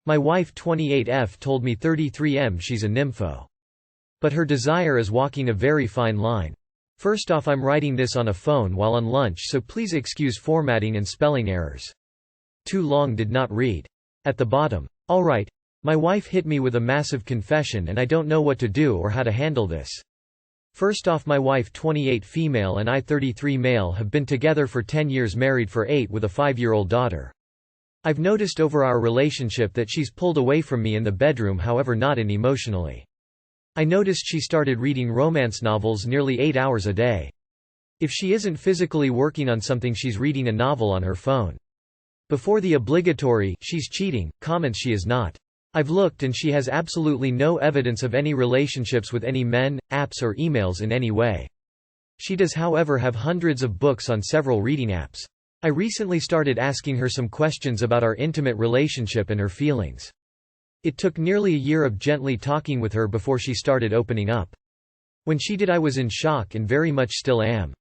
My wife 28F told me 33M she's a nympho. But her desire is walking a very fine line. First off, I'm writing this on a phone while on lunch, so please excuse formatting and spelling errors. Too long did not read. At the bottom. Alright. My wife hit me with a massive confession and I don't know what to do or how to handle this. First off, my wife 28 female and I 33 male have been together for 10 years, married for 8 with a 5-year-old daughter. I've noticed over our relationship that she's pulled away from me in the bedroom, however not emotionally. I noticed she started reading romance novels nearly 8 hours a day. If she isn't physically working on something, she's reading a novel on her phone. Before the obligatory "she's cheating" comments, she is not. I've looked and she has absolutely no evidence of any relationships with any men, apps or emails in any way. She does however have hundreds of books on several reading apps. I recently started asking her some questions about our intimate relationship and her feelings. It took nearly a year of gently talking with her before she started opening up. When she did, I was in shock and very much still am.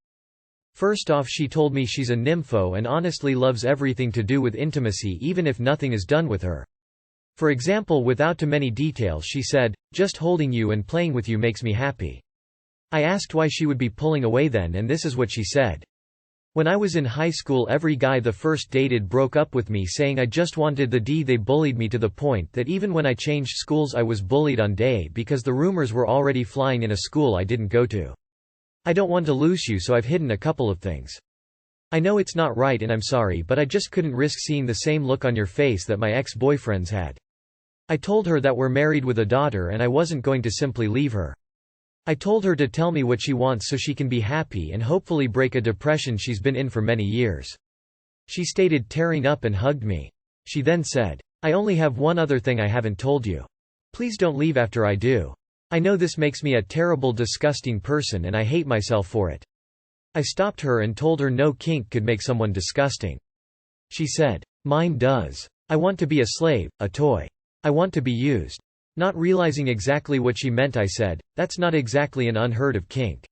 First off, she told me she's a nympho and honestly loves everything to do with intimacy even if nothing is done with her. For example, without too many details, she said, "Just holding you and playing with you makes me happy." I asked why she would be pulling away then, and this is what she said. "When I was in high school, every guy the first dated broke up with me saying I just wanted the D. They bullied me to the point that even when I changed schools I was bullied on day because the rumors were already flying in a school I didn't go to. I don't want to lose you, so I've hidden a couple of things. I know it's not right and I'm sorry, but I just couldn't risk seeing the same look on your face that my ex-boyfriends had. I told her that we're married with a daughter and I wasn't going to simply leave her. I told her to tell me what she wants so she can be happy and hopefully break a depression she's been in for many years." She stated, tearing up, and hugged me. She then said, "I only have one other thing I haven't told you. Please don't leave after I do. I know this makes me a terrible, disgusting person and I hate myself for it." I stopped her and told her no kink could make someone disgusting. She said, "Mine does. I want to be a slave, a toy. I want to be used." Not realizing exactly what she meant, I said, "That's not exactly an unheard of kink.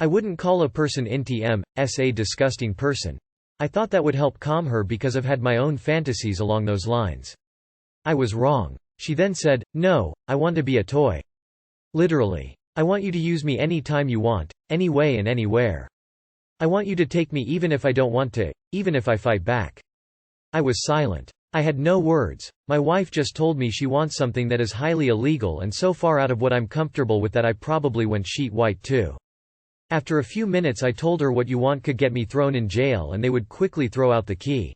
I wouldn't call a person inti-m-s a disgusting person." I thought that would help calm her because I've had my own fantasies along those lines. I was wrong. She then said, "No, I want to be a toy. Literally. I want you to use me any time you want, any way and anywhere. I want you to take me even if I don't want to, even if I fight back." I was silent. I had no words. My wife just told me she wants something that is highly illegal and so far out of what I'm comfortable with that I probably went sheet white too. After a few minutes I told her what you want could get me thrown in jail and they would quickly throw out the key.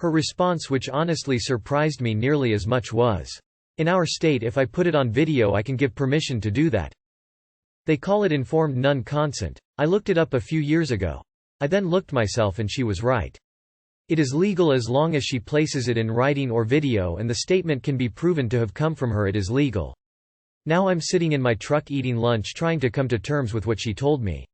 Her response, which honestly surprised me nearly as much, was, "In our state if I put it on video I can give permission to do that. They call it informed non-consent. I looked it up a few years ago. I then looked myself and she was right. It is legal as long as she places it in writing or video and the statement can be proven to have come from her. It is legal." Now I'm sitting in my truck eating lunch trying to come to terms with what she told me.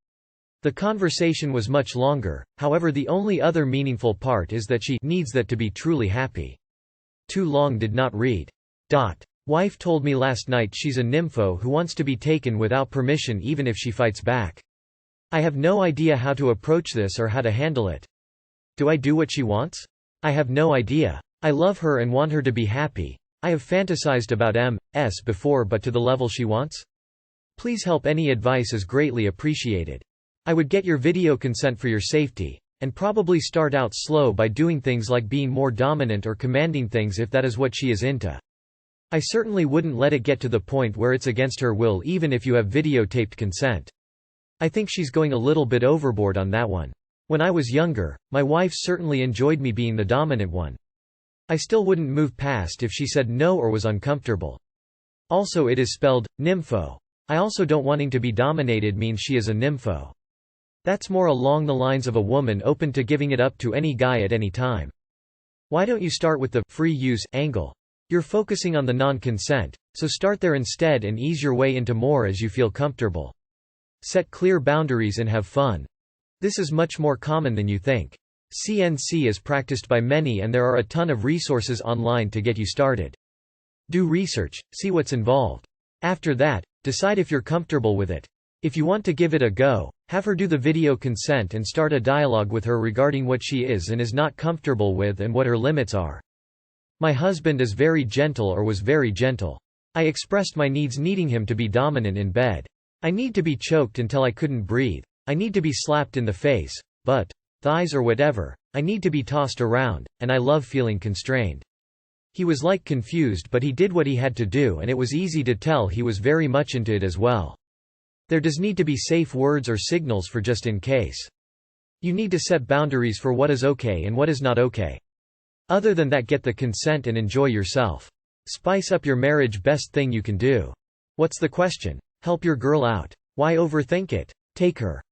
The conversation was much longer, however the only other meaningful part is that she needs that to be truly happy. Too long did not read. Wife told me last night she's a nympho who wants to be taken without permission even if she fights back. I have no idea how to approach this or how to handle it. Do I do what she wants? I have no idea. I love her and want her to be happy. I have fantasized about M.S. before, but to the level she wants? Please help. Any advice is greatly appreciated. I would get your video consent for your safety, and probably start out slow by doing things like being more dominant or commanding things if that is what she is into. I certainly wouldn't let it get to the point where it's against her will even if you have videotaped consent. I think she's going a little bit overboard on that one. When I was younger, my wife certainly enjoyed me being the dominant one. I still wouldn't move past if she said no or was uncomfortable. Also, it is spelled Nymfo. I also don't wanting to be dominated means she is a nympho. That's more along the lines of a woman open to giving it up to any guy at any time. Why don't you start with the free use angle? You're focusing on the non-consent, so start there instead and ease your way into more as you feel comfortable. Set clear boundaries and have fun. This is much more common than you think. CNC is practiced by many and there are a ton of resources online to get you started. Do research, see what's involved. After that, decide if you're comfortable with it. If you want to give it a go, have her do the video consent and start a dialogue with her regarding what she is and is not comfortable with and what her limits are. My husband is very gentle or was very gentle. I expressed my needs needing him to be dominant in bed. I need to be choked until I couldn't breathe. I need to be slapped in the face, butt, thighs or whatever. I need to be tossed around, and I love feeling constrained. He was like confused, but he did what he had to do, and it was easy to tell he was very much into it as well. There does need to be safe words or signals for just in case. You need to set boundaries for what is okay and what is not okay. Other than that, get the consent and enjoy yourself. Spice up your marriage. Best thing you can do. What's the question? Help your girl out. Why overthink it? Take her.